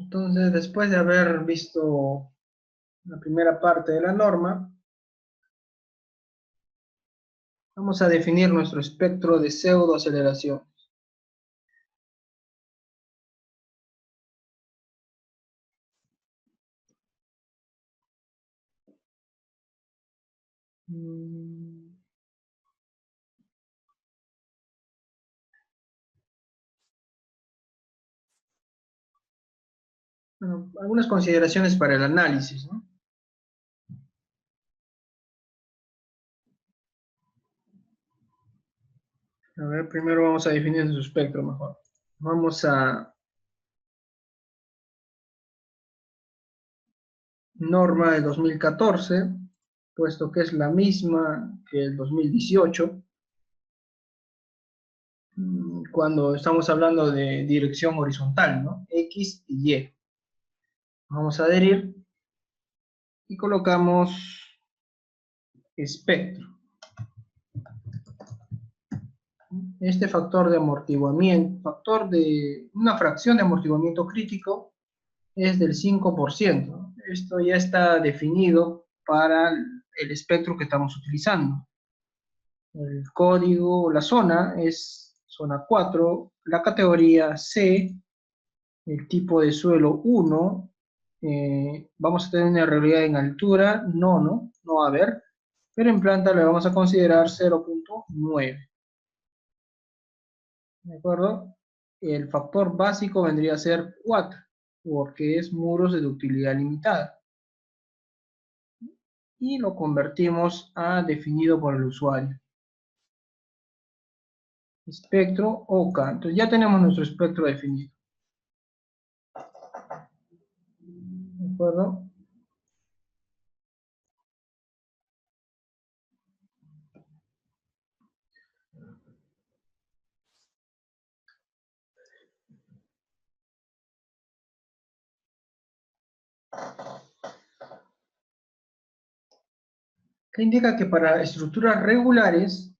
Entonces, después de haber visto la primera parte de la norma, vamos a definir nuestro espectro de pseudoaceleración. Bueno, algunas consideraciones para el análisis, ¿no? A ver, primero vamos a definir su espectro mejor. Vamos a norma de 2014, puesto que es la misma que el 2018, cuando estamos hablando de dirección horizontal, ¿no? X y Y. Vamos a adherir y colocamos espectro. Este factor de amortiguamiento, una fracción de amortiguamiento crítico es del 5%. Esto ya está definido para el espectro que estamos utilizando. El código, la zona es zona 4, la categoría C, el tipo de suelo 1, vamos a tener una irregularidad en altura, no va a haber, pero en planta le vamos a considerar 0.9. ¿De acuerdo? El factor básico vendría a ser 4, porque es muros de ductilidad limitada. Y lo convertimos a definido por el usuario. Espectro OK. Entonces ya tenemos nuestro espectro definido. ¿De acuerdo? Que indica que para estructuras regulares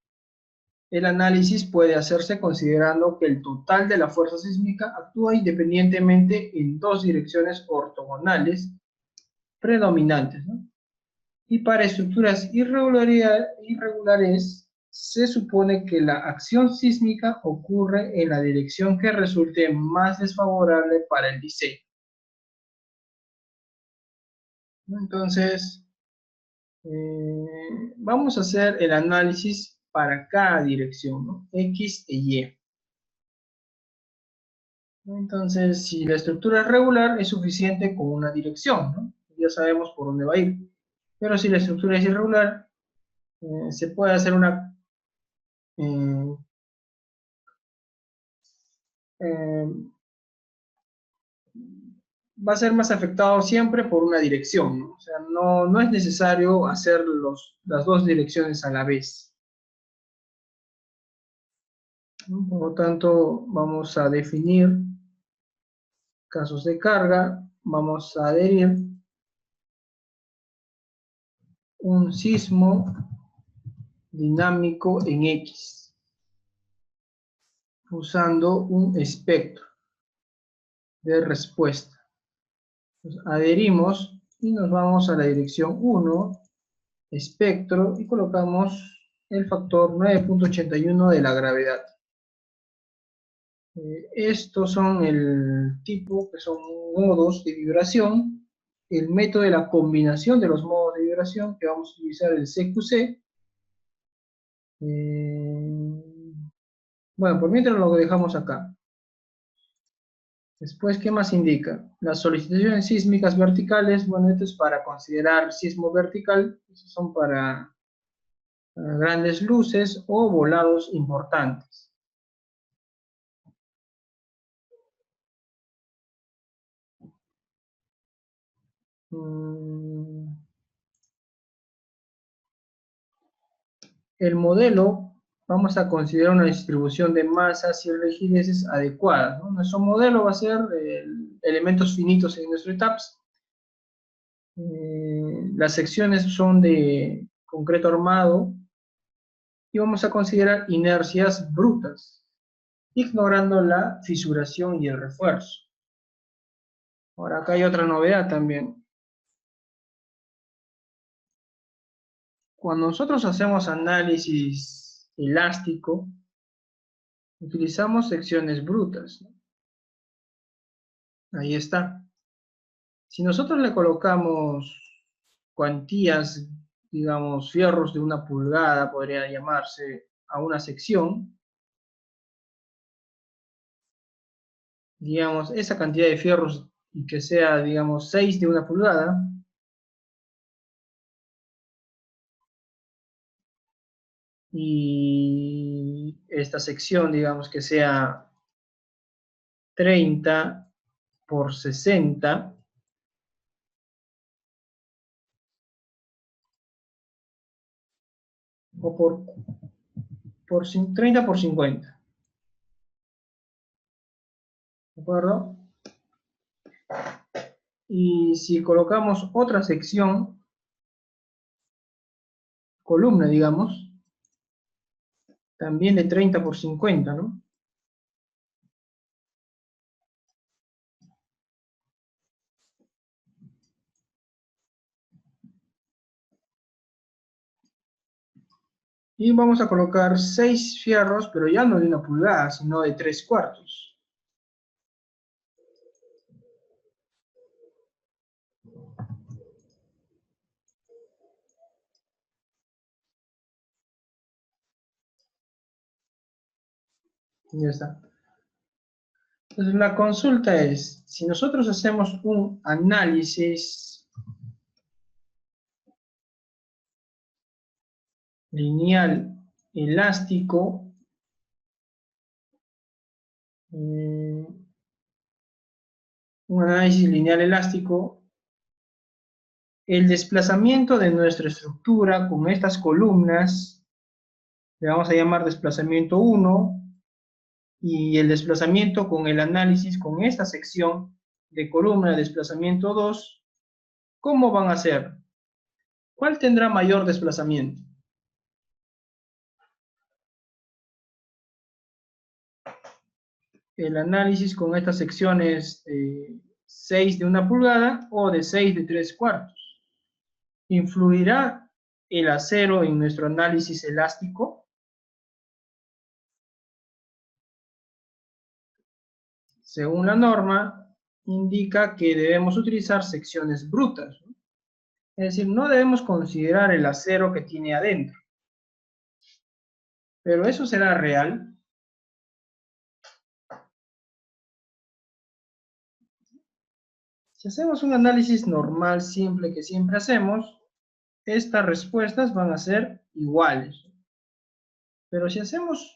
el análisis puede hacerse considerando que el total de la fuerza sísmica actúa independientemente en dos direcciones ortogonales predominantes, ¿no? Y para estructuras irregulares se supone que la acción sísmica ocurre en la dirección que resulte más desfavorable para el diseño. Entonces, vamos a hacer el análisis para cada dirección, ¿no? X e Y. Entonces, si la estructura es regular, es suficiente con una dirección, ¿no? Ya sabemos por dónde va a ir. Pero si la estructura es irregular, se puede hacer una... va a ser más afectado siempre por una dirección, ¿no? O sea, no es necesario hacer las dos direcciones a la vez. Por lo tanto, vamos a definir casos de carga, vamos a adherir un sismo dinámico en X, usando un espectro de respuesta. Entonces, adherimos y nos vamos a la dirección 1, espectro, y colocamos el factor 9.81 de la gravedad. Estos son el tipo, que son modos de vibración, el método de la combinación de los modos de vibración, que vamos a utilizar el CQC. Bueno, por mientras lo dejamos acá. Después, ¿qué más indica? Las solicitaciones sísmicas verticales, bueno, esto es para considerar sismo vertical, estos son para grandes luces o volados importantes. El modelo, vamos a considerar una distribución de masas y rigideces adecuadas, ¿no? Nuestro modelo va a ser elementos finitos en nuestro TAPS. Las secciones son de concreto armado y vamos a considerar inercias brutas, ignorando la fisuración y el refuerzo. Ahora acá hay otra novedad también. Cuando nosotros hacemos análisis elástico, utilizamos secciones brutas, ¿no? Ahí está. Si nosotros le colocamos cuantías, digamos, fierros de 1 pulgada, podría llamarse, a una sección, digamos, esa cantidad de fierros y que sea, digamos, 6 de 1 pulgada, y esta sección, digamos, que sea 30 por 60, o por 30 por 50, ¿de acuerdo? Y si colocamos otra sección, columna, digamos, también de 30 por 50, ¿no? Y vamos a colocar 6 fierros, pero ya no de 1 pulgada, sino de 3/4. Ya está. Entonces la consulta es, si nosotros hacemos un análisis lineal elástico, un análisis lineal elástico, el desplazamiento de nuestra estructura con estas columnas, le vamos a llamar desplazamiento 1, y el desplazamiento con el análisis con esta sección de columna de desplazamiento 2, ¿cómo van a ser? ¿Cuál tendrá mayor desplazamiento? El análisis con estas secciones 6 de 1 pulgada o de 6 de 3/4. ¿Influirá el acero en nuestro análisis elástico? Según la norma, indica que debemos utilizar secciones brutas, ¿no? Es decir, no debemos considerar el acero que tiene adentro. ¿Pero eso será real? Si hacemos un análisis normal, simple, que siempre hacemos, estas respuestas van a ser iguales. Pero si hacemos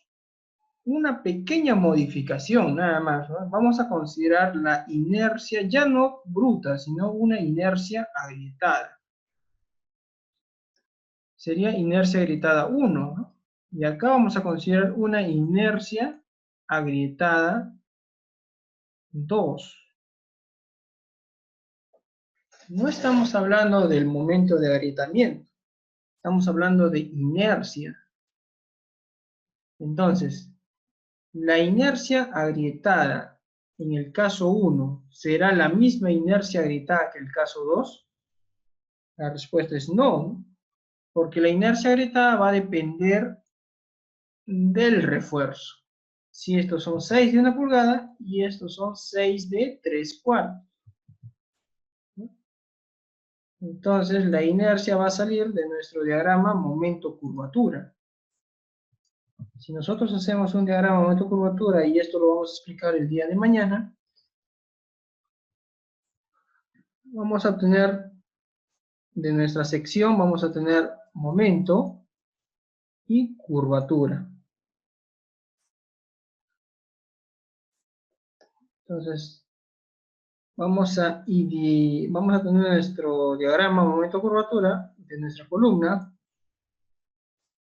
una pequeña modificación, nada más, ¿no? Vamos a considerar la inercia, ya no bruta, sino una inercia agrietada. Sería inercia agrietada 1, ¿no? Y acá vamos a considerar una inercia agrietada 2. No estamos hablando del momento de agrietamiento, estamos hablando de inercia. Entonces, la inercia agrietada en el caso 1 será la misma inercia agrietada que el caso 2. La respuesta es no, porque la inercia agrietada va a depender del refuerzo. Si estos son 6 de 1 pulgada y estos son 6 de 3/4. Entonces la inercia va a salir de nuestro diagrama momento-curvatura. Si nosotros hacemos un diagrama momento-curvatura, y esto lo vamos a explicar el día de mañana, vamos a obtener de nuestra sección, vamos a tener momento y curvatura. Entonces, vamos a tener nuestro diagrama momento-curvatura de nuestra columna,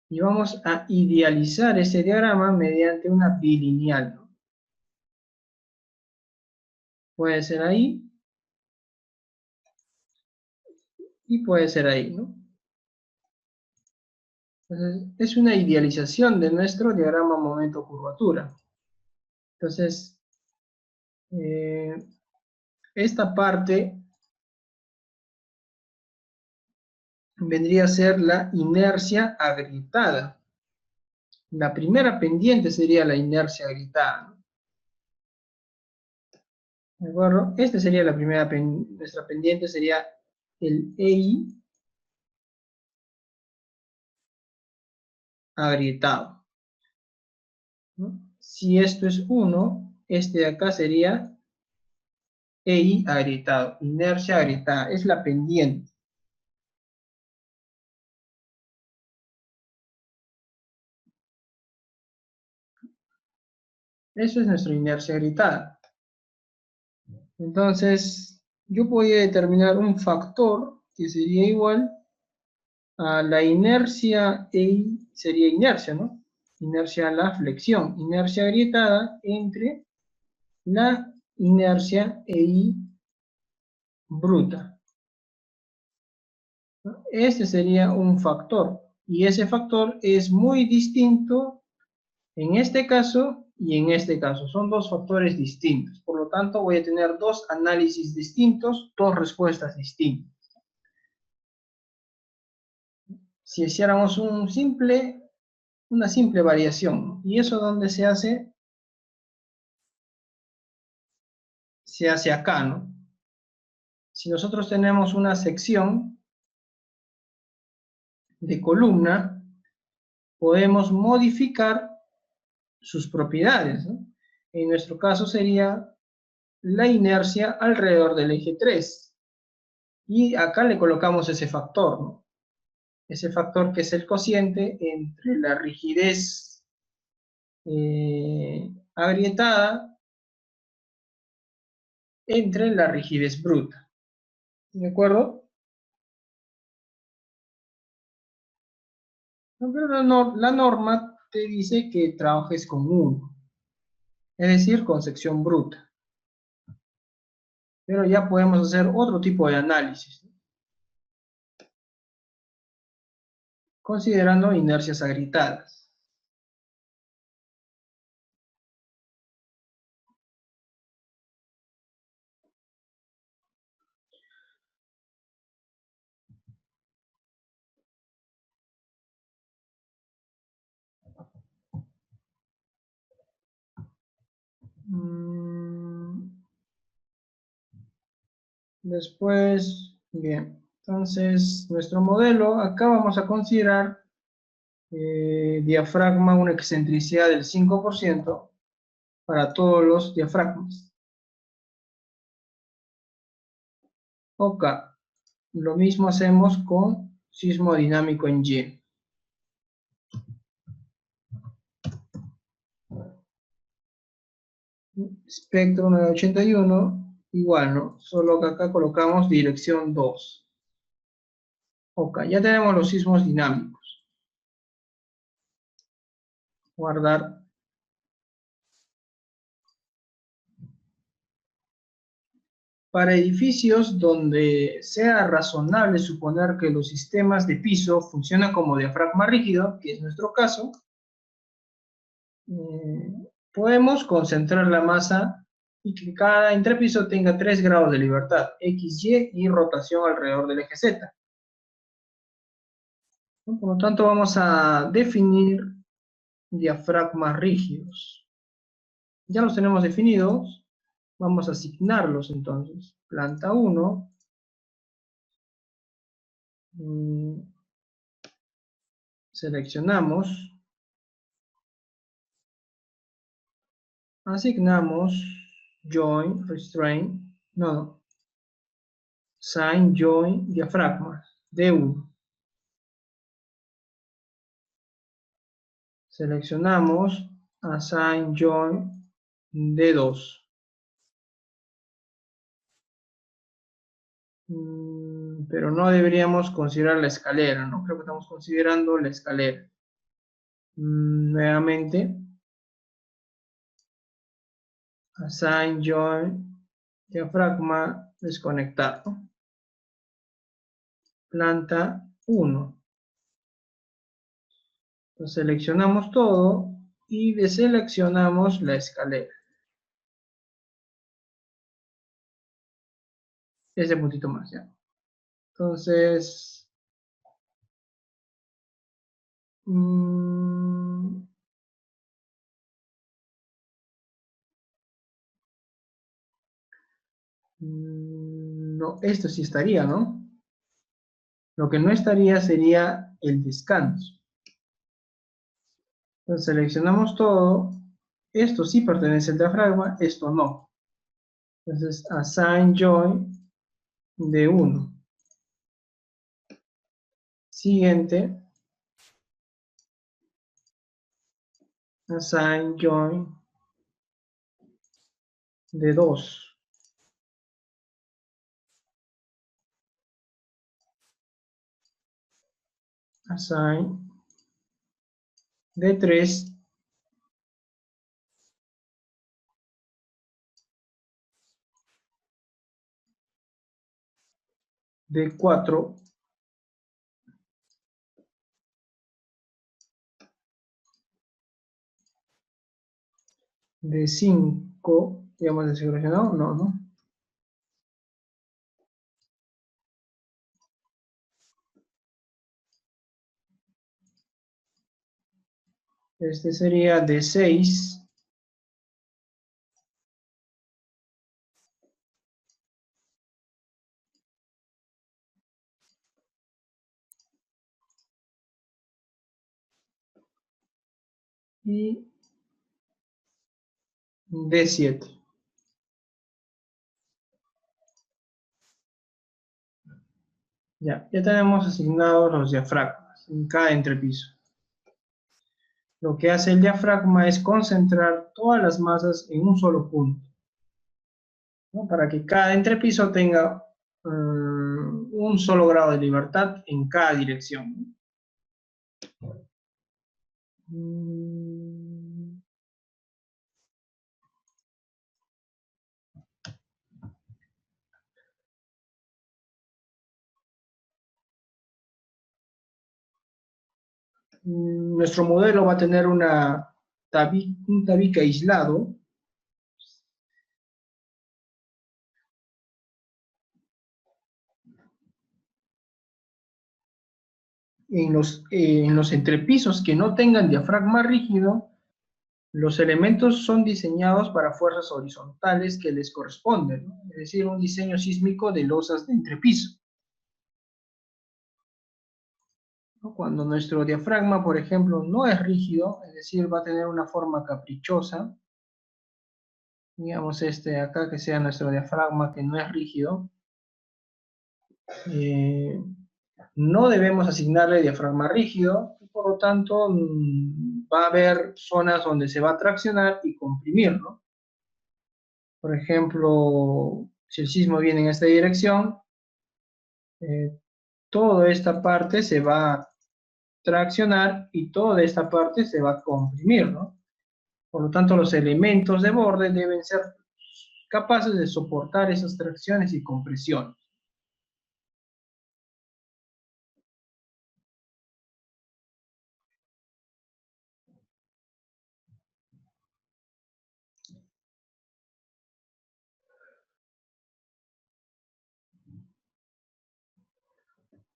y vamos a idealizar ese diagrama mediante una bilineal, ¿no? Puede ser ahí, y puede ser ahí, ¿no? Entonces, es una idealización de nuestro diagrama momento-curvatura. Entonces, esta parte vendría a ser la inercia agrietada. La primera pendiente sería la inercia agrietada, ¿no? ¿De acuerdo? Esta sería la primera nuestra pendiente sería el EI agrietado, ¿no? Si esto es 1, este de acá sería EI agrietado, inercia agrietada, es la pendiente. Eso es nuestra inercia agrietada. Entonces, yo podría determinar un factor que sería igual a la inercia EI, sería inercia, ¿no? Inercia a la flexión, inercia agrietada entre la inercia EI bruta. Este sería un factor, y ese factor es muy distinto en este caso y en este caso. Son dos factores distintos, por lo tanto voy a tener dos análisis distintos, dos respuestas distintas. Si hiciéramos una simple variación, ¿y eso dónde se hace? Se hace acá, ¿no? Si nosotros tenemos una sección de columna, podemos modificar sus propiedades, ¿no? En nuestro caso sería la inercia alrededor del eje 3. Y acá le colocamos ese factor, ¿no? Ese factor que es el cociente entre la rigidez agrietada entre la rigidez bruta. ¿De acuerdo? Pero la norma te dice que trabajes con 1, es decir, con sección bruta. Pero ya podemos hacer otro tipo de análisis, ¿no? Considerando inercias agrietadas. Después, bien, entonces nuestro modelo, acá vamos a considerar diafragma, una excentricidad del 5% para todos los diafragmas. Ok, lo mismo hacemos con sismo dinámico en Y. Espectro 981, igual, ¿no? Solo que acá colocamos dirección 2. Ok, ya tenemos los sismos dinámicos. Guardar. Para edificios donde sea razonable suponer que los sistemas de piso funcionan como diafragma rígido, que es nuestro caso, podemos concentrar la masa y que cada entrepiso tenga 3 grados de libertad, X, Y y rotación alrededor del eje Z. Por lo tanto, vamos a definir diafragmas rígidos. Ya los tenemos definidos, vamos a asignarlos entonces. Planta 1, seleccionamos, asignamos join, restraint, no, sign, join, diafragma, D1. Seleccionamos assign, join, D2. Pero no deberíamos considerar la escalera, ¿no? Creo que estamos considerando la escalera. Nuevamente, assign, join, diafragma, desconectado. Planta 1. Entonces seleccionamos todo y deseleccionamos la escalera. ese puntito más, ¿ya? Entonces, no, esto sí estaría, ¿no? Lo que no estaría sería el descanso. Entonces seleccionamos todo. Esto sí pertenece al diafragma, esto no. Entonces, assign join de 1. Siguiente, assign join de 2. Assign de 3. De 4. De 5. Digamos de seleccionado, no, no. Este sería de 6. Y de 7. Ya tenemos asignados los diafragmas en cada entrepiso. Lo que hace el diafragma es concentrar todas las masas en un solo punto, ¿no? Para que cada entrepiso tenga un solo grado de libertad en cada dirección. Nuestro modelo va a tener un tabique aislado. En los entrepisos que no tengan diafragma rígido, los elementos son diseñados para fuerzas horizontales que les corresponden, ¿no? Es decir, un diseño sísmico de losas de entrepiso, ¿no? Cuando nuestro diafragma, por ejemplo, no es rígido, es decir, va a tener una forma caprichosa, digamos este acá que sea nuestro diafragma que no es rígido, no debemos asignarle diafragma rígido, y por lo tanto va a haber zonas donde se va a traccionar y comprimir, ¿no? Por ejemplo, si el sismo viene en esta dirección, toda esta parte se va a traccionar y toda esta parte se va a comprimir, ¿no? Por lo tanto, los elementos de borde deben ser capaces de soportar esas tracciones y compresiones.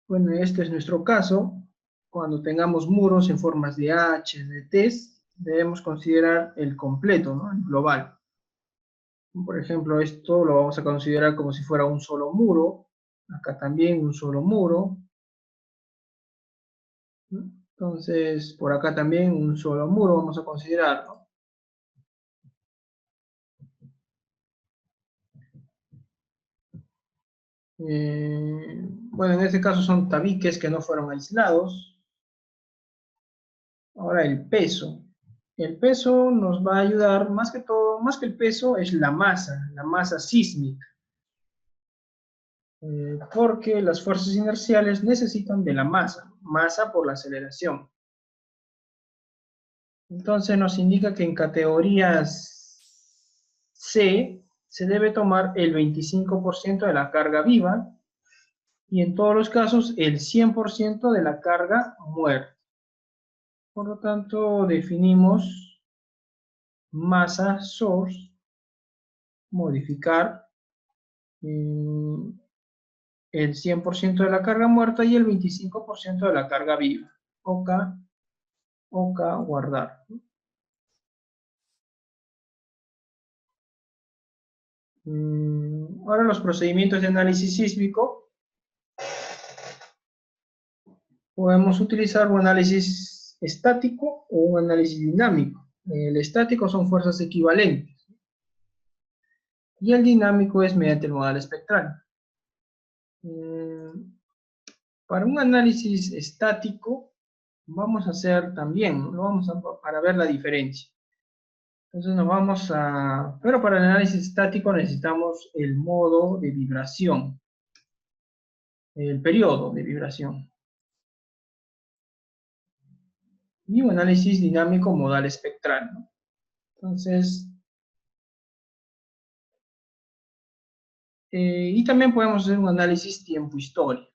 Bueno, este es nuestro caso. Cuando tengamos muros en formas de H, de T, debemos considerar el completo, ¿no? El global. Por ejemplo, esto lo vamos a considerar como si fuera un solo muro. Acá también un solo muro. Entonces, por acá también un solo muro vamos a considerarlo. Bueno, en este caso son tabiques que no fueron aislados. Ahora el peso. El peso nos va a ayudar, más que todo, más que el peso, es la masa sísmica. Porque las fuerzas inerciales necesitan de la masa por la aceleración. Entonces nos indica que en categorías C se debe tomar el 25% de la carga viva y en todos los casos el 100% de la carga muerta. Por lo tanto, definimos masa source, modificar el 100% de la carga muerta y el 25% de la carga viva. OK, guardar. Ahora los procedimientos de análisis sísmico. Podemos utilizar un análisis estático o un análisis dinámico. El estático son fuerzas equivalentes. Y el dinámico es mediante el modal espectral. Para un análisis estático, vamos a hacer también, para ver la diferencia. Entonces pero para el análisis estático necesitamos el modo de vibración, el periodo de vibración. Y un análisis dinámico modal espectral, ¿no? Entonces, y también podemos hacer un análisis tiempo-historia.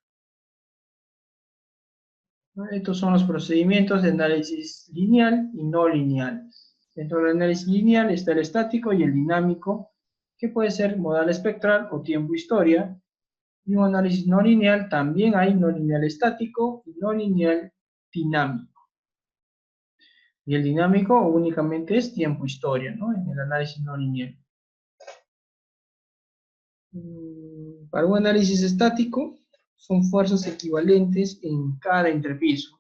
Estos son los procedimientos de análisis lineal y no lineales. Dentro del análisis lineal está el estático y el dinámico, que puede ser modal espectral o tiempo-historia. Y un análisis no lineal también hay no lineal estático y no lineal dinámico. Y el dinámico únicamente es tiempo-historia, ¿no? En el análisis no lineal. Para un análisis estático, son fuerzas equivalentes en cada interpiso.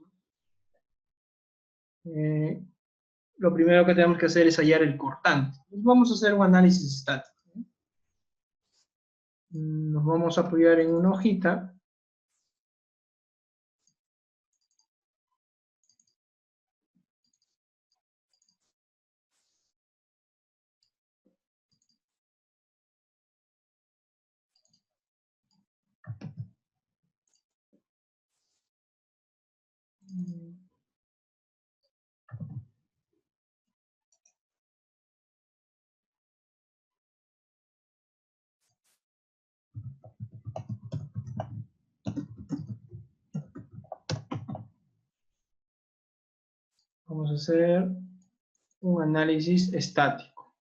Lo primero que tenemos que hacer es hallar el cortante. Vamos a hacer un análisis estático. Nos vamos a apoyar en una hojita. Vamos a hacer un análisis estático.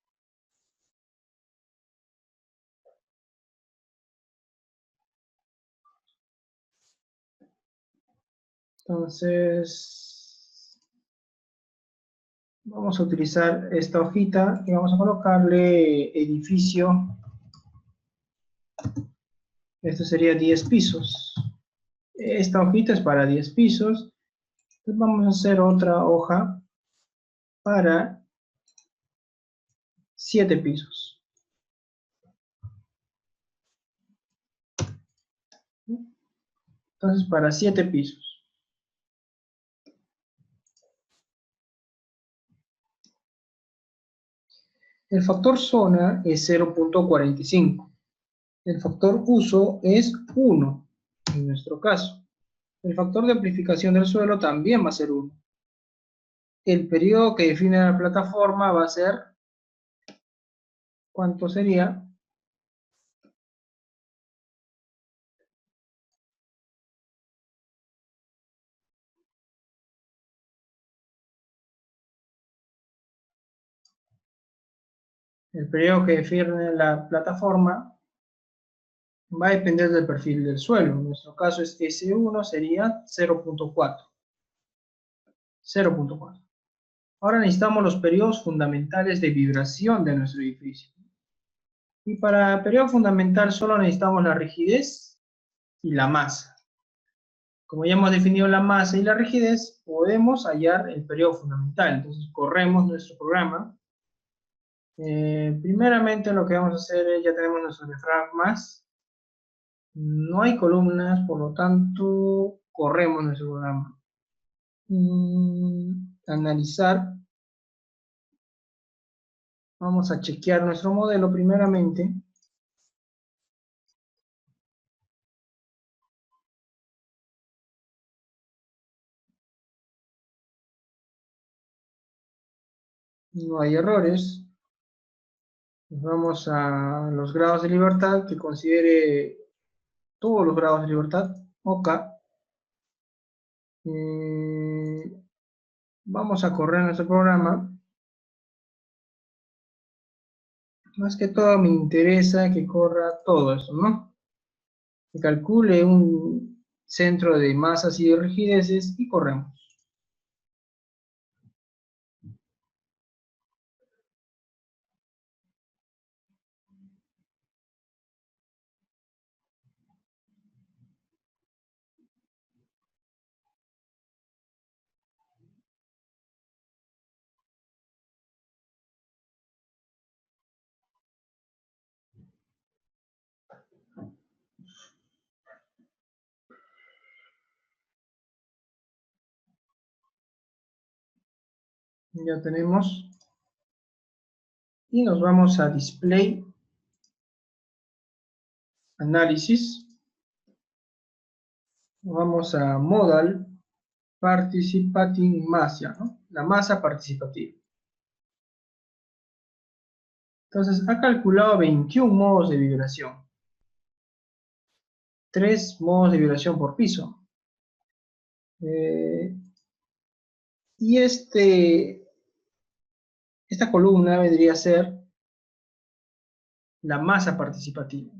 Entonces, vamos a utilizar esta hojita y vamos a colocarle edificio. Esto sería 10 pisos. Esta hojita es para 10 pisos. Entonces vamos a hacer otra hoja para 7 pisos. Entonces, para 7 pisos. El factor zona es 0.45. El factor uso es 1, en nuestro caso. El factor de amplificación del suelo también va a ser 1. El periodo que define la plataforma va a ser, ¿cuánto sería? El periodo que define la plataforma va a depender del perfil del suelo. En nuestro caso es S1, sería 0.4. 0.4. Ahora necesitamos los periodos fundamentales de vibración de nuestro edificio. Y para el periodo fundamental solo necesitamos la rigidez y la masa. Como ya hemos definido la masa y la rigidez, podemos hallar el periodo fundamental. Entonces corremos nuestro programa. Primeramente lo que vamos a hacer es, ya tenemos nuestros diafragmas. No hay columnas, por lo tanto, corremos nuestro programa. Analizar. Vamos a chequear nuestro modelo primeramente. No hay errores. Vamos a los grados de libertad, que considere todos los grados de libertad. OK. Vamos a correr nuestro programa. Más que todo me interesa que corra todo eso, ¿no? que calcule un centro de masas y de rigideces y corremos. Ya tenemos. Y nos vamos a Display, Análisis. Vamos a Modal, Participating Mass, ¿no? La masa participativa. Entonces, ha calculado 21 modos de vibración. 3 modos de vibración por piso. Y esta columna vendría a ser la masa participativa.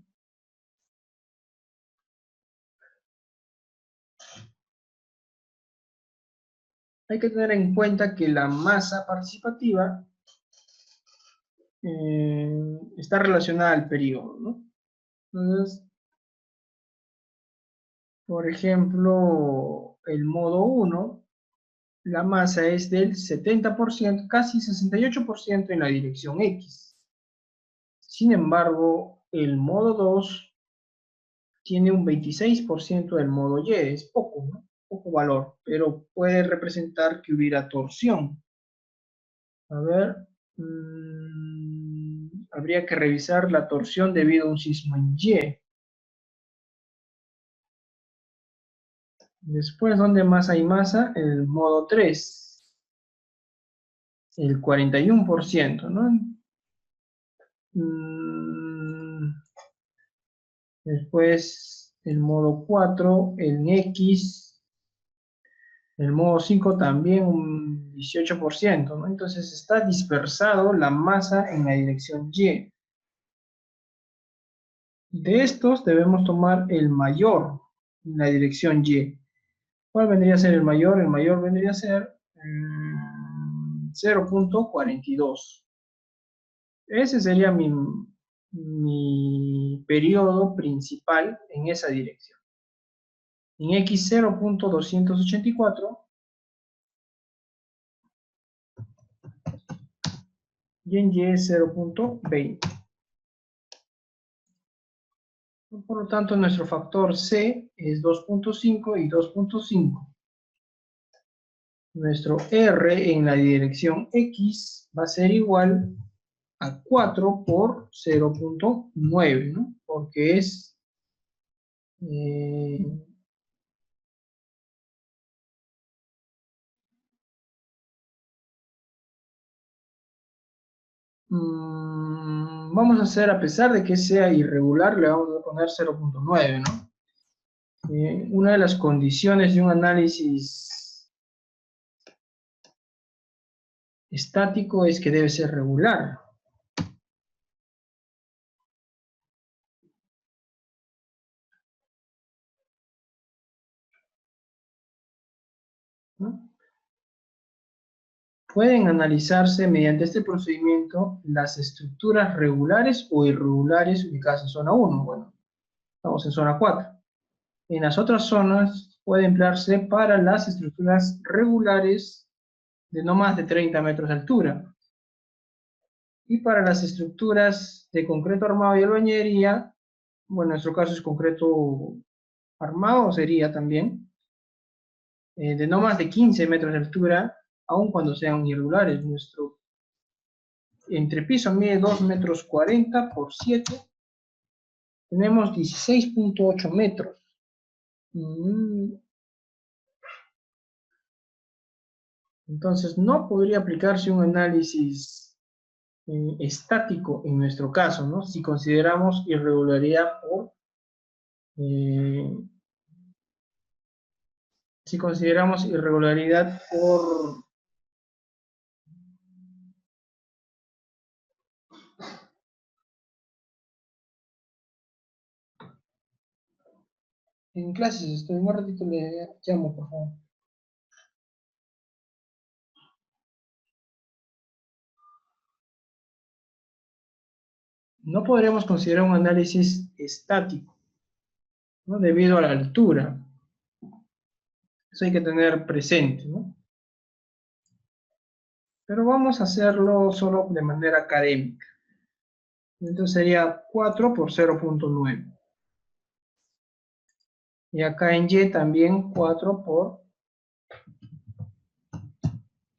Hay que tener en cuenta que la masa participativa está relacionada al periodo, ¿no? Entonces, por ejemplo, el modo 1, la masa es del 70%, casi 68% en la dirección X. Sin embargo, el modo 2 tiene un 26% del modo Y, es poco, ¿no? Poco valor, pero puede representar que hubiera torsión. A ver, habría que revisar la torsión debido a un sismo en Y. Después, ¿dónde más hay masa? El modo 3, el 41%, ¿no? Después, el modo 4, en X, el modo 5 también un 18%, ¿no? Entonces está dispersado la masa en la dirección Y. De estos debemos tomar el mayor en la dirección Y. ¿Cuál vendría a ser el mayor? El mayor vendría a ser 0.42. Ese sería mi periodo principal en esa dirección. En X 0.284 y en Y 0.20. Por lo tanto, nuestro factor C es 2.5 y 2.5. Nuestro R en la dirección X va a ser igual a 4 por 0.9, ¿no? Porque es vamos a hacer, a pesar de que sea irregular, le vamos a poner 0.9, ¿no? Una de las condiciones de un análisis estático es que debe ser regular. ¿No? Pueden analizarse mediante este procedimiento las estructuras regulares o irregulares ubicadas en zona 1. Bueno, estamos en zona 4. En las otras zonas puede emplearse para las estructuras regulares de no más de 30 metros de altura. Y para las estructuras de concreto armado y albañilería, bueno, en nuestro caso es concreto armado, sería también, de no más de 15 metros de altura, aun cuando sean irregulares. Nuestro entrepiso mide 2 metros 40 por 7, tenemos 16.8 metros. Entonces no podría aplicarse un análisis estático en nuestro caso, ¿no? Si consideramos irregularidad por si consideramos irregularidad En clases estoy, un ratito le llamo, por favor. No podremos considerar un análisis estático, ¿no? Debido a la altura. Eso hay que tener presente, ¿no? Pero vamos a hacerlo solo de manera académica. Entonces sería 4 por 0.9. Y acá en Y también 4 por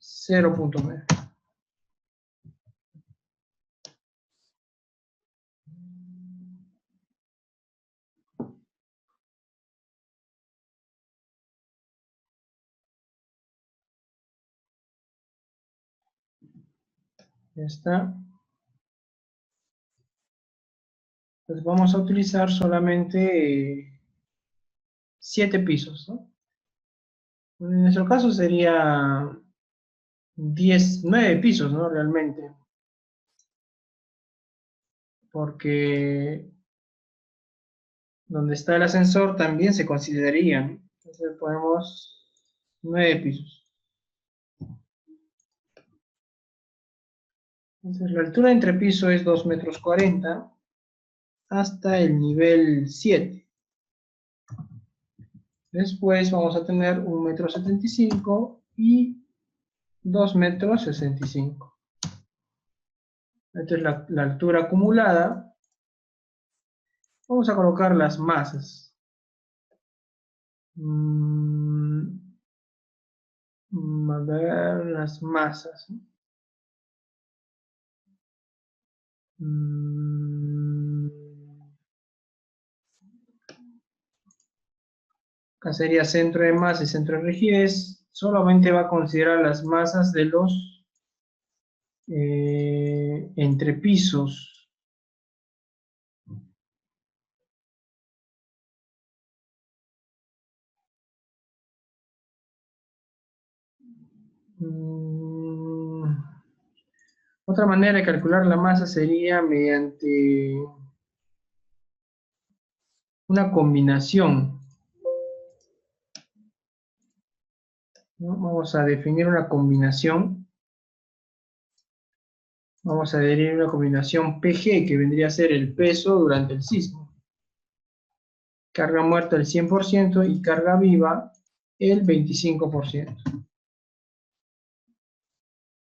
0.9. Ya está. Pues vamos a utilizar solamente 7 pisos, ¿no? En nuestro caso sería 9 pisos, ¿no? Realmente. Porque donde está el ascensor también se consideraría, ¿no? Entonces ponemos 9 pisos. Entonces la altura entre piso es 2,40 m hasta el nivel 7. Después vamos a tener 1,75 m y 2,65 m. Esta es la altura acumulada. Vamos a colocar las masas. A ver, las masas. Acá sería centro de masa y centro de rigidez. Solamente va a considerar las masas de los entrepisos. Otra manera de calcular la masa sería mediante una combinación, ¿no? Vamos a definir una combinación. Vamos a adherir una combinación PG, que vendría a ser el peso durante el sismo. Carga muerta el 100% y carga viva el 25%.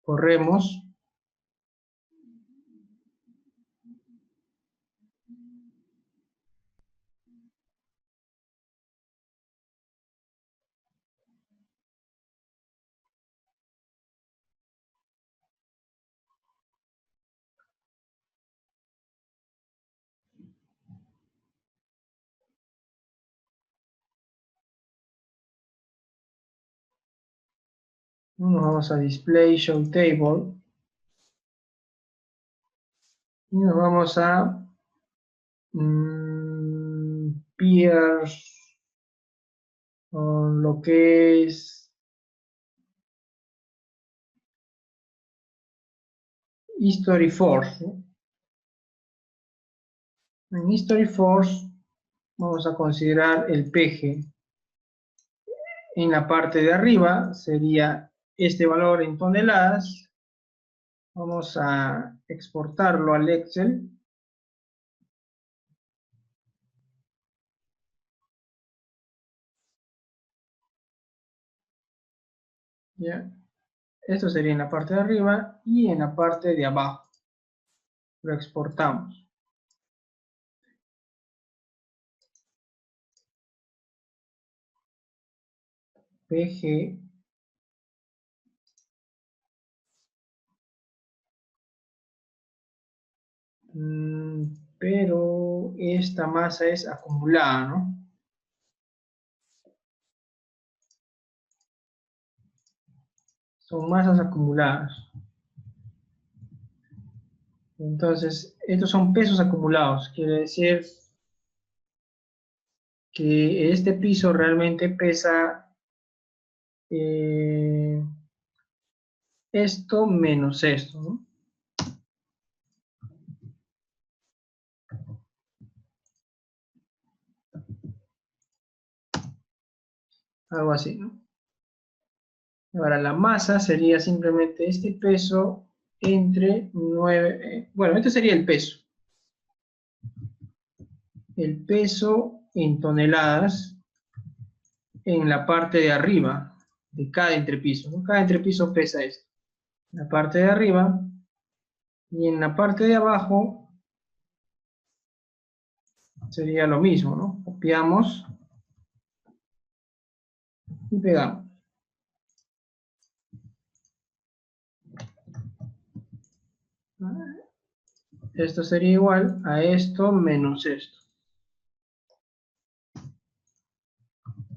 Corremos. Nos vamos a Display Show Table. Y nos vamos a Peers, con lo que es History Force, ¿no? En History Force vamos a considerar el PG. En la parte de arriba sería este valor en toneladas. Vamos a exportarlo al Excel. ¿Ya? Esto sería en la parte de arriba y en la parte de abajo. Lo exportamos. PG pero esta masa es acumulada, ¿no? Son masas acumuladas. Entonces, estos son pesos acumulados. Quiere decir que este piso realmente pesa esto menos esto, ¿no? algo así, ¿no? Ahora la masa sería simplemente este peso entre 9, bueno, este sería el peso. El peso en toneladas en la parte de arriba de cada entrepiso, ¿no? Cada entrepiso pesa esto. En la parte de arriba y en la parte de abajo sería lo mismo, ¿no? Copiamos y pegamos. Esto sería igual a esto menos esto.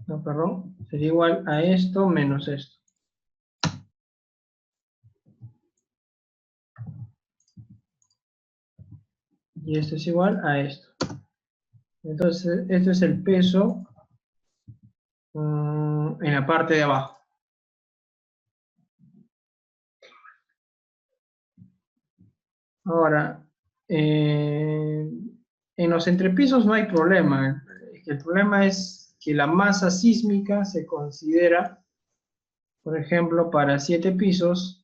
No, perdón. Sería igual a esto menos esto. Y esto es igual a esto. Entonces, esto es el peso en la parte de abajo. Ahora, en los entrepisos no hay problema. El problema es que la masa sísmica se considera, por ejemplo, para 7 pisos,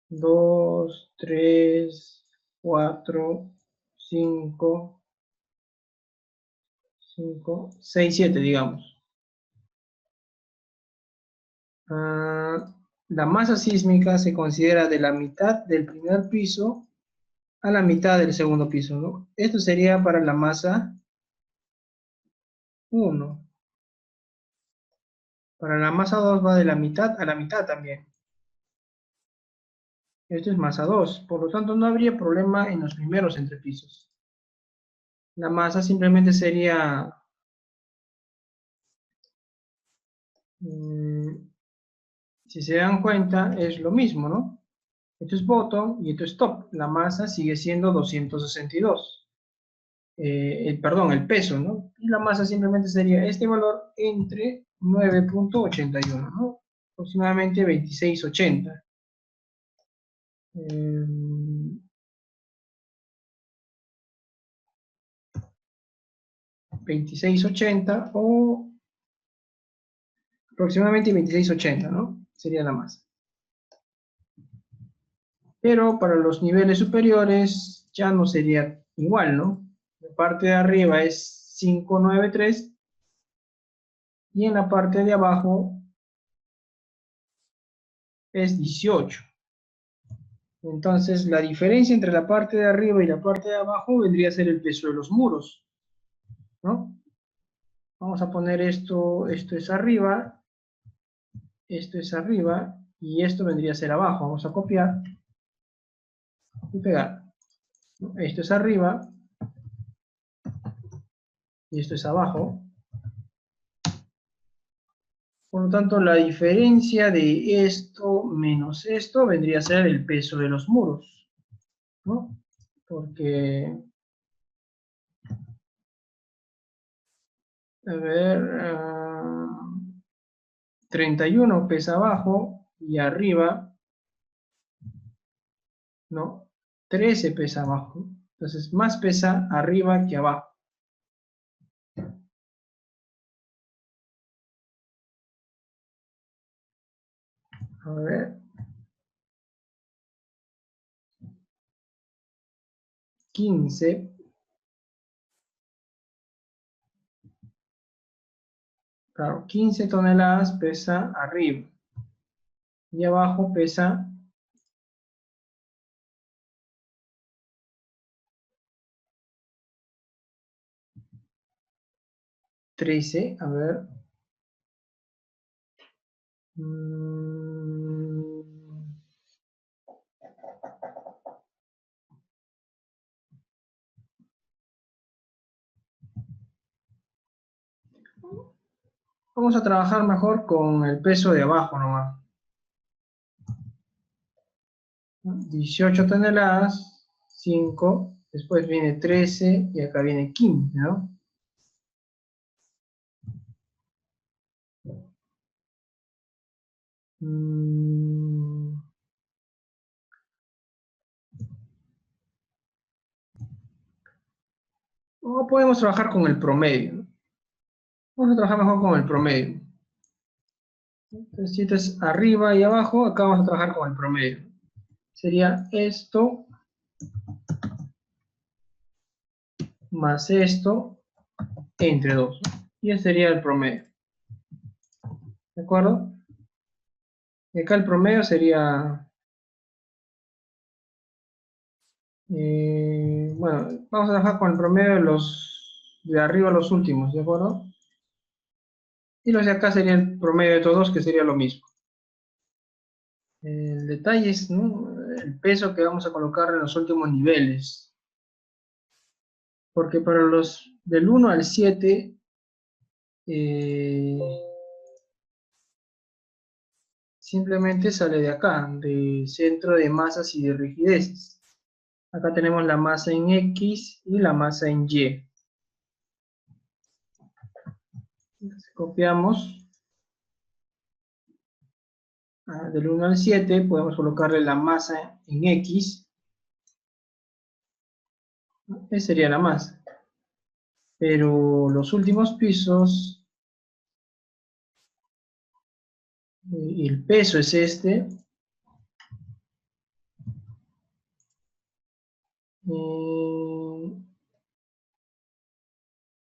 2, 3, 4, 5, 6, 7, digamos. La masa sísmica se considera de la mitad del primer piso a la mitad del segundo piso, ¿no? Esto sería para la masa 1. Para la masa 2 va de la mitad a la mitad también. Esto es masa 2, por lo tanto no habría problema en los primeros entrepisos. La masa simplemente sería, si se dan cuenta, es lo mismo, ¿no? Esto es bottom y esto es top. La masa sigue siendo 262. Perdón, el peso, ¿no? Y la masa simplemente sería este valor entre 9.81, ¿no? Aproximadamente 2680. 2680 o aproximadamente 2680, ¿no? Sería la masa. Pero para los niveles superiores ya no sería igual, ¿no? La parte de arriba es 593 y en la parte de abajo es 18. Entonces la diferencia entre la parte de arriba y la parte de abajo vendría a ser el peso de los muros, ¿no? Vamos a poner esto es arriba, esto es arriba y esto vendría a ser abajo. Vamos a copiar y pegar. Esto es arriba y esto es abajo. Por lo tanto, la diferencia de esto menos esto vendría a ser el peso de los muros, ¿no? Porque, a ver, 31 pesa abajo y arriba, ¿no? 13 pesa abajo. Entonces, más pesa arriba que abajo. A ver. 15. Claro, 15 toneladas pesa arriba. Y abajo pesa 13. A ver. Vamos a trabajar mejor con el peso de abajo nomás. 18 toneladas, 5, después viene 13 y acá viene 15, ¿no? O podemos trabajar con el promedio, ¿no? Vamos a trabajar mejor con el promedio. Entonces, si esto es arriba y abajo, acá vamos a trabajar con el promedio. Sería esto más esto entre 2. Y ese sería el promedio. ¿De acuerdo? Y acá el promedio sería... bueno, vamos a trabajar con el promedio de los de arriba a los últimos, ¿de acuerdo? Y los de acá sería el promedio de todos, que sería lo mismo. El detalle es, ¿no?, el peso que vamos a colocar en los últimos niveles. Porque para los del 1 al 7, simplemente sale de acá, de centro de masas y de rigideces. Acá tenemos la masa en X y la masa en Y. Entonces, copiamos. Del 1 al 7 podemos colocarle la masa en X. Esa sería la masa. Pero los últimos pisos, y el peso es este.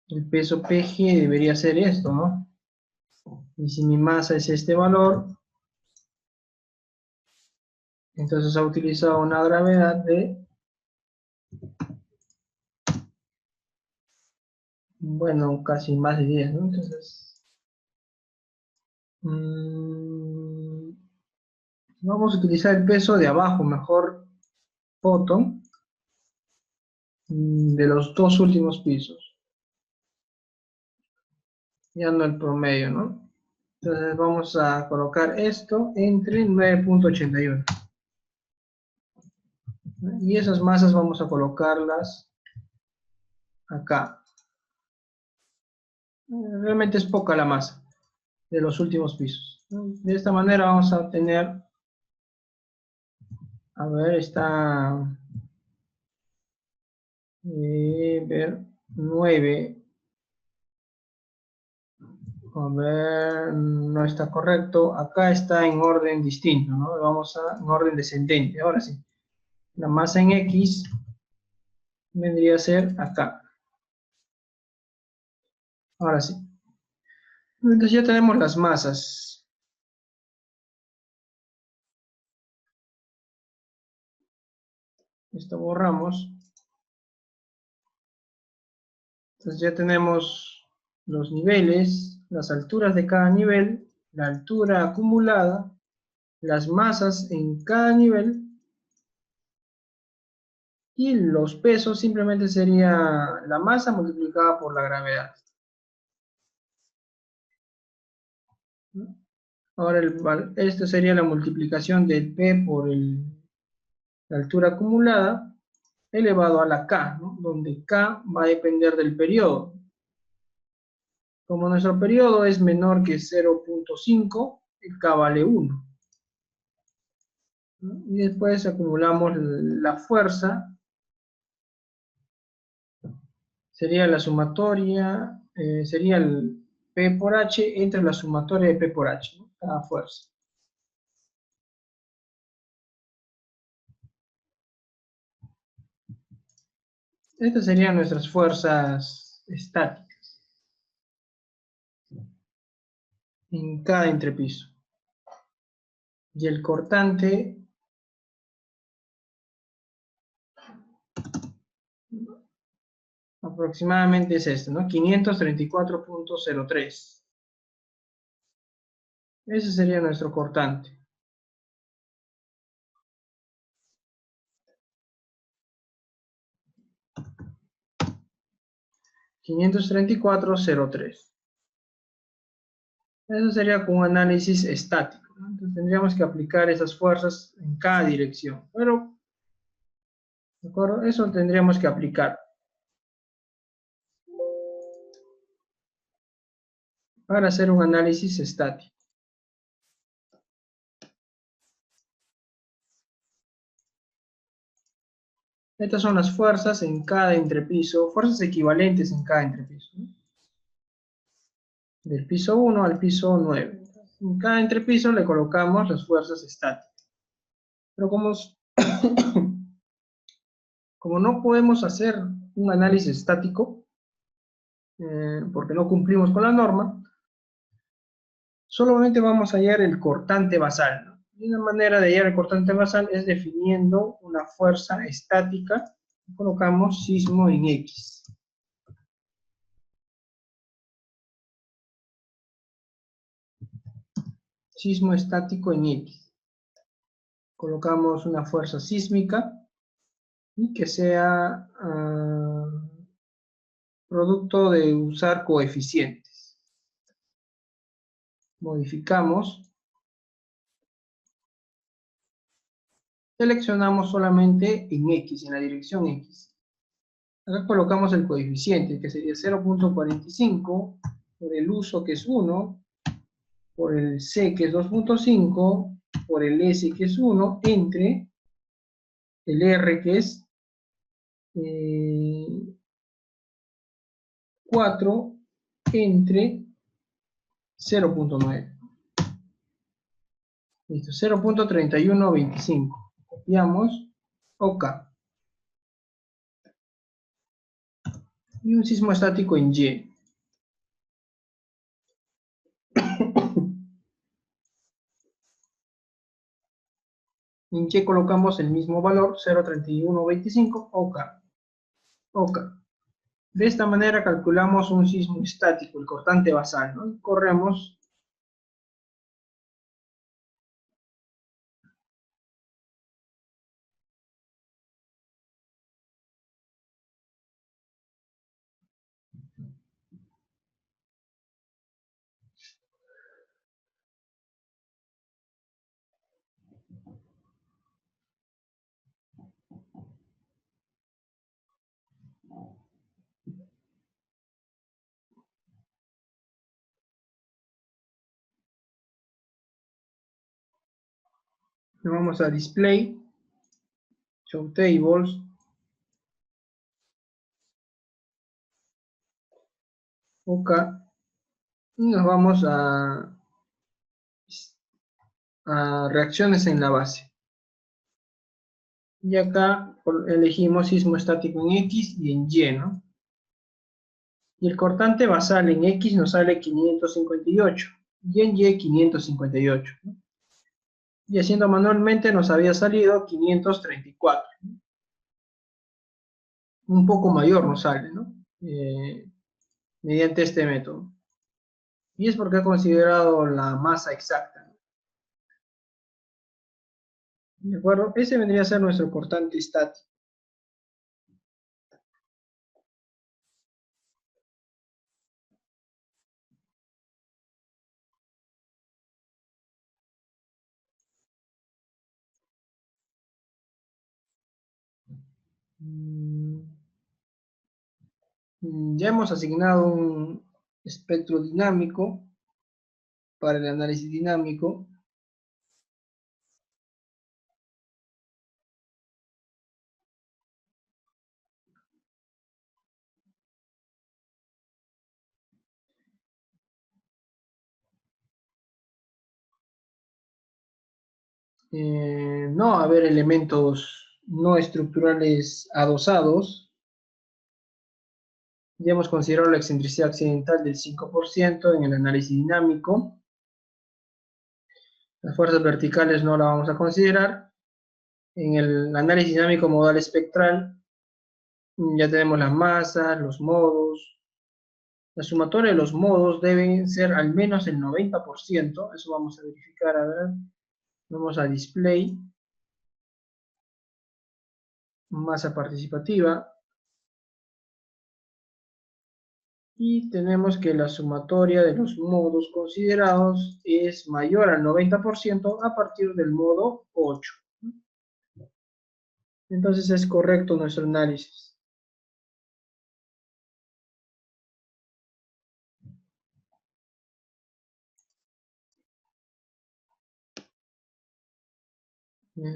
El peso PG debería ser esto, ¿no? Y si mi masa es este valor, entonces ha utilizado una gravedad de, bueno, casi más de 10, ¿no? Entonces, vamos a utilizar el peso de abajo, mejor, bottom, de los dos últimos pisos. Ya no el promedio, ¿no? Entonces vamos a colocar esto entre 9.81. Y esas masas vamos a colocarlas acá. Realmente es poca la masa de los últimos pisos. De esta manera vamos a obtener, a ver, está, ver, 9. A ver, no está correcto. Acá está en orden distinto, ¿no? Vamos a, en orden descendente. Ahora sí. La masa en X vendría a ser acá. Ahora sí. Entonces ya tenemos las masas. Esto borramos. Entonces ya tenemos los niveles, las alturas de cada nivel, la altura acumulada, las masas en cada nivel, y los pesos simplemente sería la masa multiplicada por la gravedad. Ahora esto sería la multiplicación del P por la altura acumulada elevado a la K, ¿no?, donde K va a depender del periodo. Como nuestro periodo es menor que 0.5, el K vale 1. ¿No? Y después acumulamos la fuerza, sería la sumatoria, sería el P por H entre la sumatoria de P por H, ¿no?, cada fuerza. Estas serían nuestras fuerzas estáticas en cada entrepiso. Y el cortante aproximadamente es este, ¿no? 534.03. Ese sería nuestro cortante. $534.03. Eso sería con un análisis estático, ¿no? Entonces tendríamos que aplicar esas fuerzas en cada dirección. Pero, ¿de acuerdo? Eso tendríamos que aplicar para hacer un análisis estático. Estas son las fuerzas en cada entrepiso, fuerzas equivalentes en cada entrepiso, ¿no? Del piso 1 al piso 9. En cada entrepiso le colocamos las fuerzas estáticas. Pero como no podemos hacer un análisis estático, porque no cumplimos con la norma, solamente vamos a hallar el cortante basal, ¿no? Y una manera de hallar el cortante basal es definiendo una fuerza estática. Colocamos sismo en X. Sismo estático en X. Colocamos una fuerza sísmica y que sea producto de usar coeficientes. Modificamos. Seleccionamos solamente en X, en la dirección X. Acá colocamos el coeficiente, que sería 0.45, por el uso, que es 1, por el C, que es 2.5, por el S, que es 1, entre el R, que es 4, entre 0.9. Listo, 0.3125. Copiamos, OK. Y un sismo estático en Y. En Y colocamos el mismo valor, 0.3125, OK. OK. De esta manera calculamos un sismo estático, el cortante basal, ¿no? Corremos. Nos vamos a Display, Show Tables, OK, y nos vamos a reacciones en la base. Y acá elegimos sismo estático en X y en Y, ¿no? Y el cortante basal en X nos sale 558 y en Y 558, ¿no? Y haciendo manualmente nos había salido 534. Un poco mayor nos sale, ¿no? Mediante este método. Y es porque ha considerado la masa exacta, ¿no? ¿De acuerdo? Ese vendría a ser nuestro cortante estático. Ya hemos asignado un espectro dinámico para el análisis dinámico. No haber elementos no estructurales adosados. Ya hemos considerado la excentricidad accidental del 5% en el análisis dinámico. Las fuerzas verticales no la vamos a considerar. En el análisis dinámico modal espectral ya tenemos las masas, los modos. La sumatoria de los modos deben ser al menos el 90%. Eso vamos a verificar. A ver, vamos a Display, masa participativa. Y tenemos que la sumatoria de los modos considerados es mayor al 90% a partir del modo 8. Entonces es correcto nuestro análisis.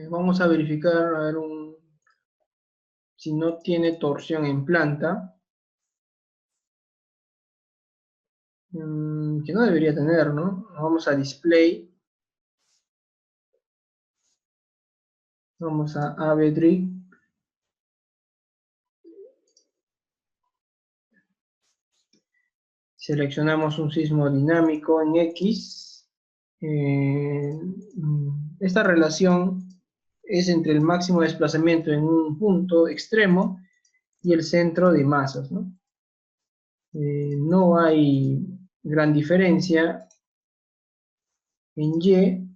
Vamos a verificar, a ver, un si no tiene torsión en planta, que no debería tener, ¿no? Vamos a display, vamos a AVDRIG, seleccionamos un sismo dinámico en X. Esta relación es entre el máximo desplazamiento en un punto extremo y el centro de masas, ¿no? No hay gran diferencia en Y.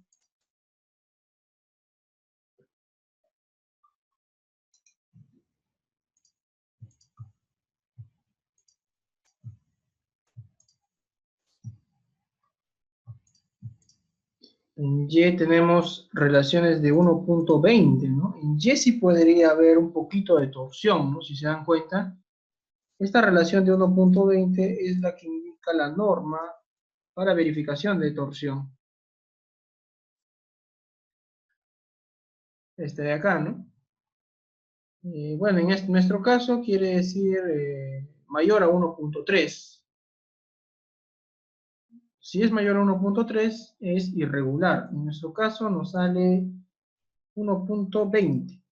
En Y tenemos relaciones de 1.20, ¿no? En Y sí podría haber un poquito de torsión, ¿no? Si se dan cuenta, esta relación de 1.20 es la que indica la norma para verificación de torsión. Este de acá, ¿no? Bueno, en nuestro caso quiere decir mayor a 1.3. Si es mayor a 1.3 es irregular. En nuestro caso nos sale 1.20.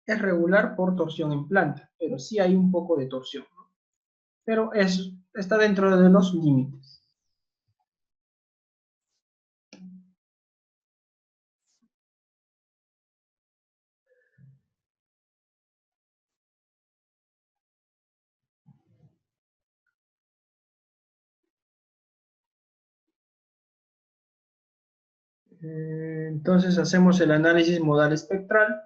Es regular por torsión en planta, pero sí hay un poco de torsión, ¿no? Pero está dentro de los límites. Entonces hacemos el análisis modal espectral.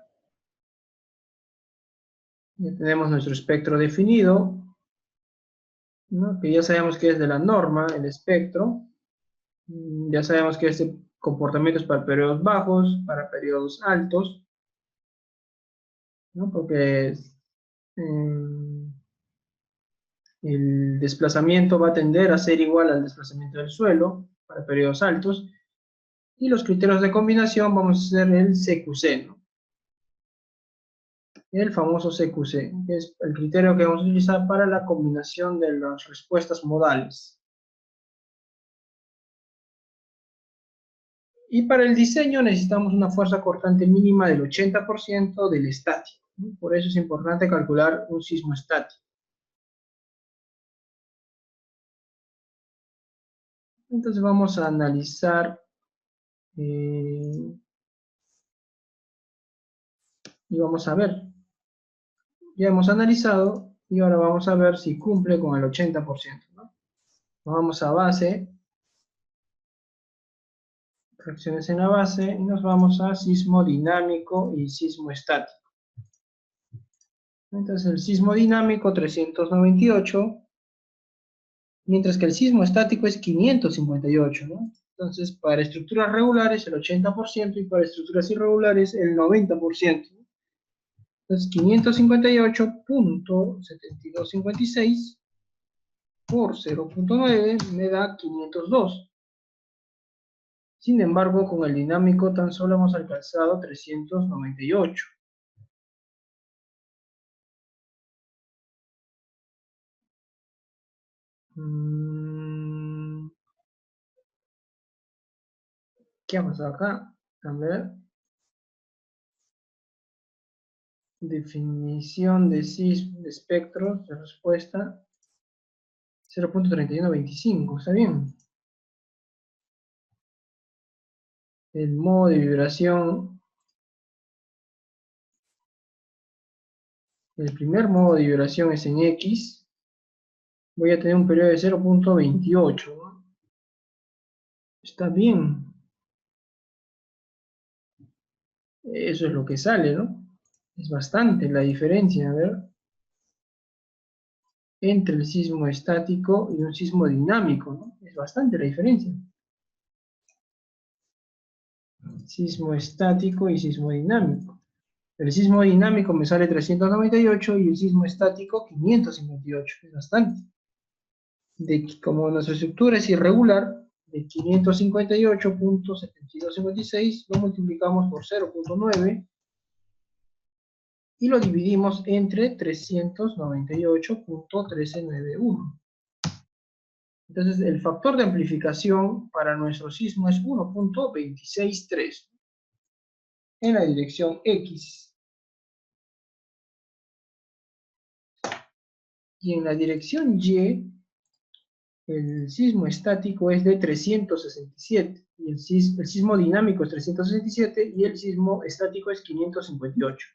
Ya tenemos nuestro espectro definido, ¿no? Que ya sabemos que es de la norma, el espectro. Ya sabemos que este comportamiento es para periodos bajos, para periodos altos, ¿no? Porque el desplazamiento va a tender a ser igual al desplazamiento del suelo para periodos altos. Y los criterios de combinación vamos a hacer el CQC, ¿no? El famoso CQC, que es el criterio que vamos a utilizar para la combinación de las respuestas modales. Y para el diseño necesitamos una fuerza cortante mínima del 80% del estático, ¿no? Por eso es importante calcular un sismo estático. Entonces vamos a analizar y vamos a ver. Ya hemos analizado y ahora vamos a ver si cumple con el 80%, ¿no? Vamos a base, reacciones en la base, y nos vamos a sismo dinámico y sismo estático. Entonces el sismo dinámico 398, mientras que el sismo estático es 558, ¿no? Entonces para estructuras regulares el 80% y para estructuras irregulares el 90%. Entonces 558.7256 por 0.9 me da 502. Sin embargo, con el dinámico tan solo hemos alcanzado 398. ¿Qué ha pasado acá? A ver. Definición de espectros de respuesta 0.3125, ¿está bien? El modo de vibración, el primer modo de vibración es en X, voy a tener un periodo de 0.28, ¿no? Está bien. Eso es lo que sale, ¿no? Es bastante la diferencia, a ver, entre el sismo estático y un sismo dinámico, ¿no? Es bastante la diferencia. Sismo estático y sismo dinámico. El sismo dinámico me sale 398 y el sismo estático 558, es bastante. Como nuestra estructura es irregular, de 558.7256 lo multiplicamos por 0.9 y lo dividimos entre 398.1391. Entonces, el factor de amplificación para nuestro sismo es 1.263 en la dirección X. Y en la dirección Y, el sismo estático es de 367, y el sismo dinámico es 367, y el sismo estático es 558.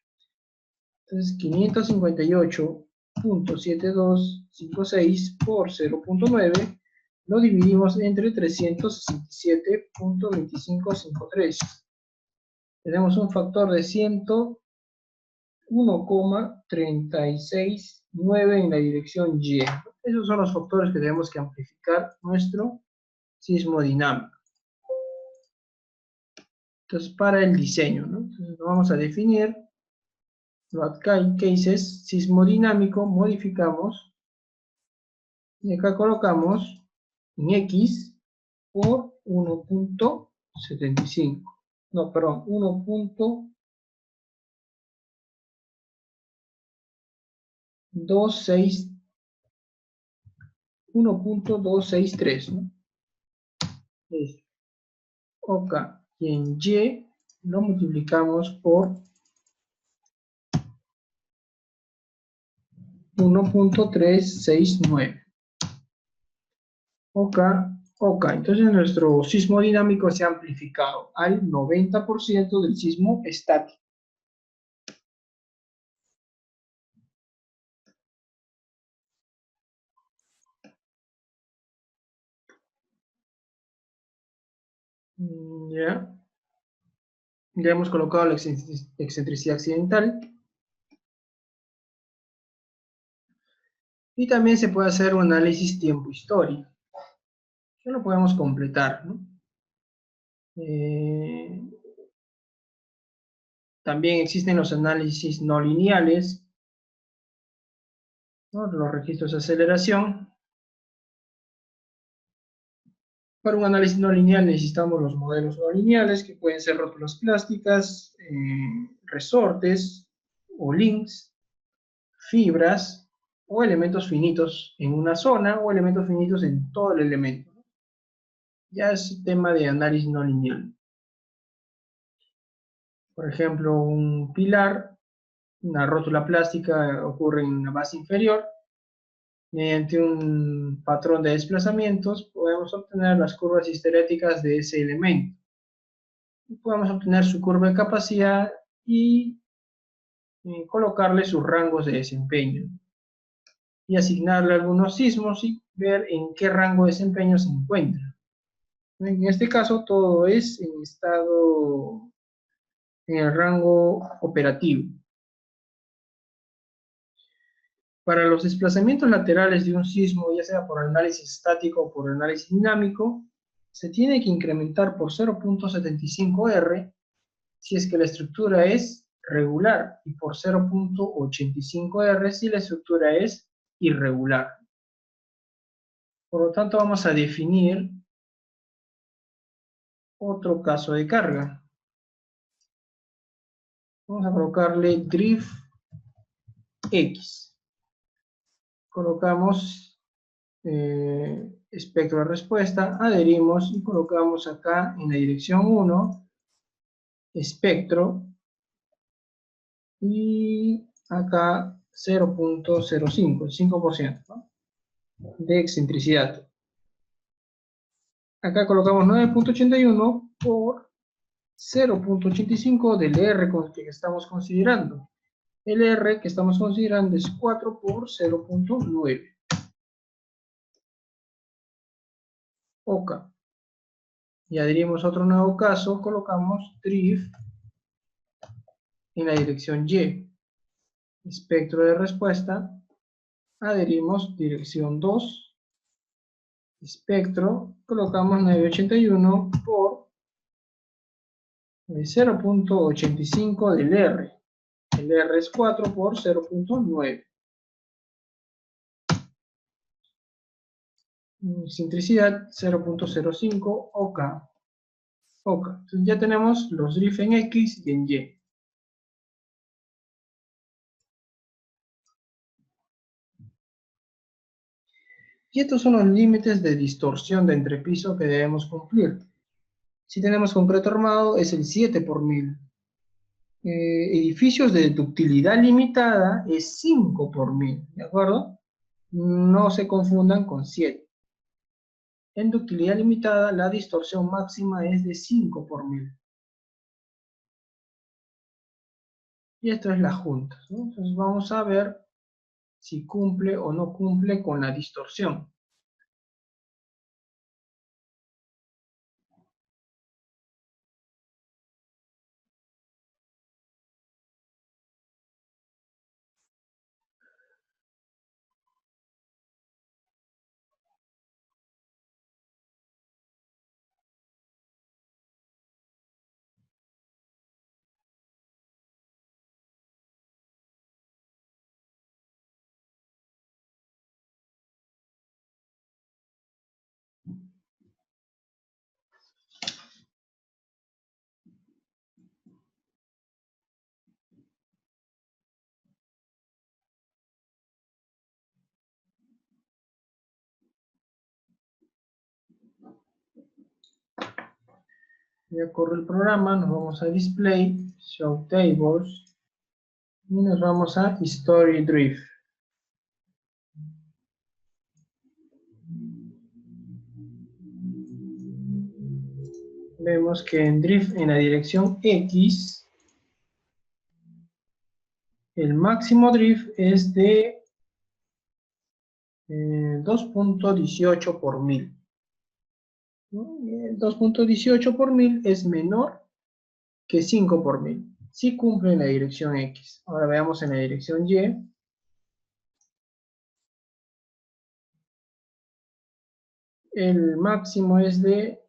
Entonces, 558.7256 por 0.9 lo dividimos entre 367.2553. Tenemos un factor de 101,369 en la dirección Y. Esos son los factores que tenemos que amplificar nuestro sismo dinámico. Entonces, para el diseño, ¿no? Entonces, lo vamos a definir. Load cases, sismo dinámico, modificamos. Y acá colocamos en X por 1.75. No, perdón, 1.263, ¿no? Listo. OK. Y en Y lo multiplicamos por 1.369. OK, OK. Entonces nuestro sismo dinámico se ha amplificado al 90% del sismo estático. Ya. Ya hemos colocado la excentricidad accidental. Y también se puede hacer un análisis tiempo-historia. Ya lo podemos completar, ¿no? También existen los análisis no lineales, ¿no? Los registros de aceleración. Para un análisis no lineal necesitamos los modelos no lineales, que pueden ser rótulas plásticas, resortes o links, fibras o elementos finitos en una zona o elementos finitos en todo el elemento. Ya es tema de análisis no lineal. Por ejemplo, un pilar, una rótula plástica ocurre en la base inferior. Mediante un patrón de desplazamientos podemos obtener las curvas histeréticas de ese elemento. Podemos obtener su curva de capacidad y colocarle sus rangos de desempeño. Y asignarle algunos sismos y ver en qué rango de desempeño se encuentra. En este caso todo es en el rango operativo. Para los desplazamientos laterales de un sismo, ya sea por análisis estático o por análisis dinámico, se tiene que incrementar por 0.75 R si es que la estructura es regular y por 0.85 R si la estructura es irregular. Por lo tanto, vamos a definir otro caso de carga. Vamos a colocarle drift X. Colocamos espectro de respuesta, adherimos y colocamos acá en la dirección 1 espectro y acá 0.05, 5%, ¿no? De excentricidad. Acá colocamos 9.81 por 0.85 del R que estamos considerando. El R que estamos considerando es 4 por 0.9. OK. Y adherimos a otro nuevo caso, colocamos drift en la dirección Y. Espectro de respuesta, adherimos dirección 2. Espectro, colocamos 981 por 0.85 del R. El R es 4 por 0.9. Excentricidad 0.05 OK. OK. Entonces ya tenemos los drift en X y en Y. Y estos son los límites de distorsión de entrepiso que debemos cumplir. Si tenemos concreto armado, es el 7 por mil. Edificios de ductilidad limitada es 5 por mil, ¿de acuerdo? No se confundan con 7. En ductilidad limitada, la distorsión máxima es de 5 por mil. Y esto es la junta, ¿no? Entonces vamos a ver si cumple o no cumple con la distorsión. Ya corre el programa, nos vamos a Display, Show Tables, y nos vamos a History Drift. Vemos que en Drift, en la dirección X, el máximo Drift es de 2.18 por mil. ¿No? 2.18 por mil es menor que 5 por mil. Sí cumple en la dirección X. Ahora veamos en la dirección Y. El máximo es de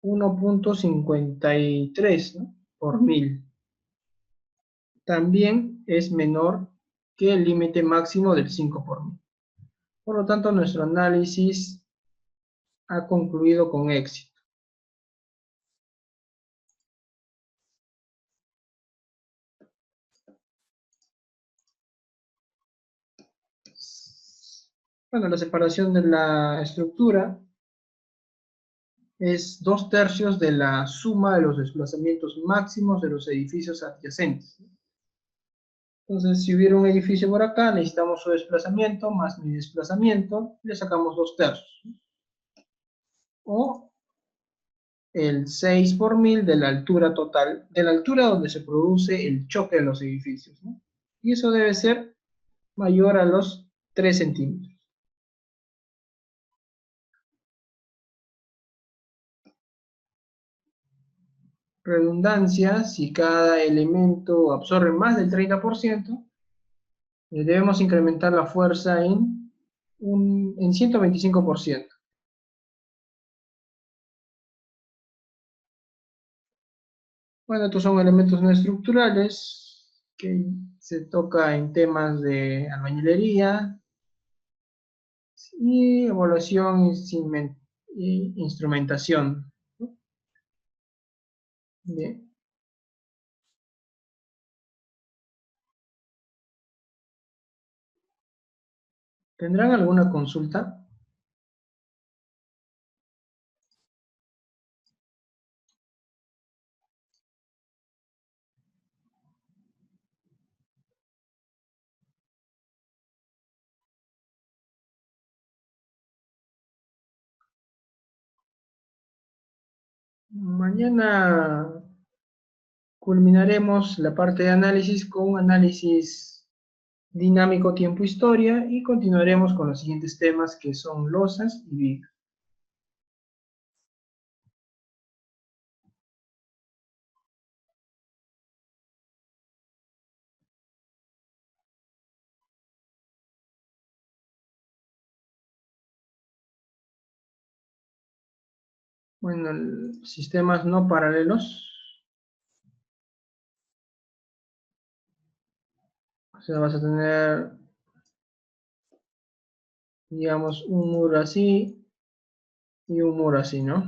1.53, ¿no? por mil. También es menor que el límite máximo del 5 por mil. Por lo tanto, nuestro análisis ha concluido con éxito. Bueno, la separación de la estructura es 2/3 de la suma de los desplazamientos máximos de los edificios adyacentes. Entonces, si hubiera un edificio por acá, necesitamos su desplazamiento más mi desplazamiento, le sacamos 2/3. O el 6 por mil de la altura total, de la altura donde se produce el choque de los edificios, ¿no? Y eso debe ser mayor a los 3 centímetros. Redundancia, si cada elemento absorbe más del 30%, debemos incrementar la fuerza en 125%. Bueno, estos son elementos no estructurales que se toca en temas de albañilería y evaluación y instrumentación. Bien. ¿Tendrán alguna consulta? Mañana culminaremos la parte de análisis con análisis dinámico tiempo-historia y continuaremos con los siguientes temas que son losas y vigas. Bueno, sistemas no paralelos. O sea, vas a tener, digamos, un muro así y un muro así, ¿no?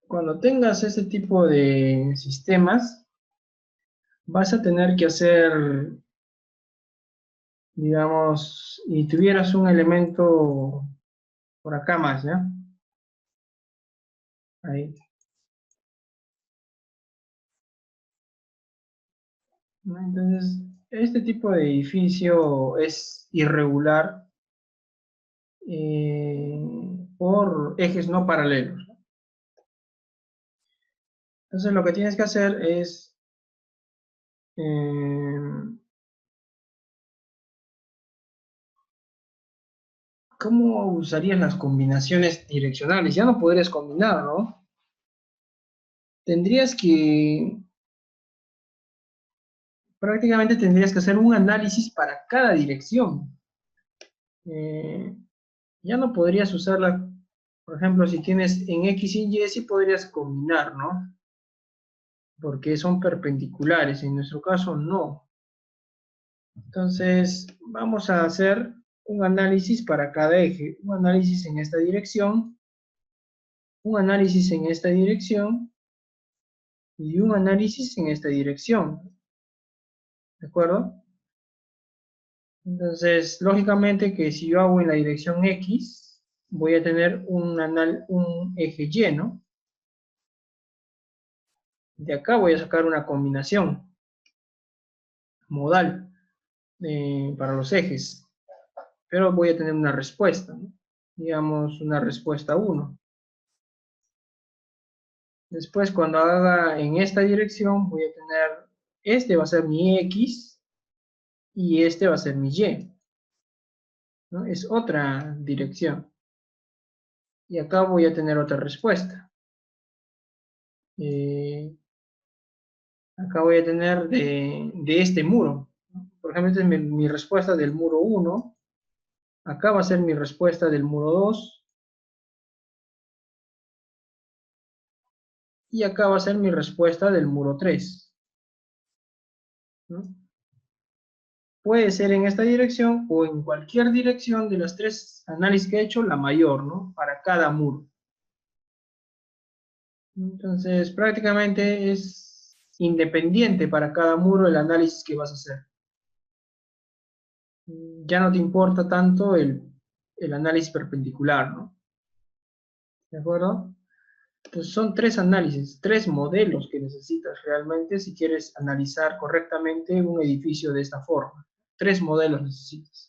Cuando tengas este tipo de sistemas, vas a tener que hacer, digamos, y tuvieras un elemento por acá más, ¿ya? Ahí. ¿No? Entonces, este tipo de edificio es irregular por ejes no paralelos. Entonces, lo que tienes que hacer es ¿cómo usarías las combinaciones direccionales? Ya no podrías combinar, ¿no? Tendrías que, prácticamente tendrías que hacer un análisis para cada dirección. Eh, ya no podrías usarla, por ejemplo, si tienes en X y Y, sí podrías combinar, ¿no? Porque son perpendiculares, en nuestro caso no. Entonces, vamos a hacer un análisis para cada eje, un análisis en esta dirección, un análisis en esta dirección, y un análisis en esta dirección, ¿de acuerdo? Entonces, lógicamente que si yo hago en la dirección X, voy a tener un eje Y, ¿no? De acá voy a sacar una combinación modal para los ejes, pero voy a tener una respuesta, ¿no? Digamos una respuesta 1. Después, cuando haga en esta dirección, voy a tener, este va a ser mi X y este va a ser mi Y, ¿no? Es otra dirección. Y acá voy a tener otra respuesta. Acá voy a tener de este muro, ¿no? Por ejemplo, esta es mi respuesta del muro 1. Acá va a ser mi respuesta del muro 2. Y acá va a ser mi respuesta del muro 3, ¿no? Puede ser en esta dirección o en cualquier dirección de las tres análisis que he hecho, la mayor, ¿no? Para cada muro. Entonces, prácticamente es independiente para cada muro el análisis que vas a hacer. Ya no te importa tanto el análisis perpendicular, ¿no? ¿De acuerdo? Entonces, son tres análisis, tres modelos que necesitas realmente si quieres analizar correctamente un edificio de esta forma. Tres modelos necesitas.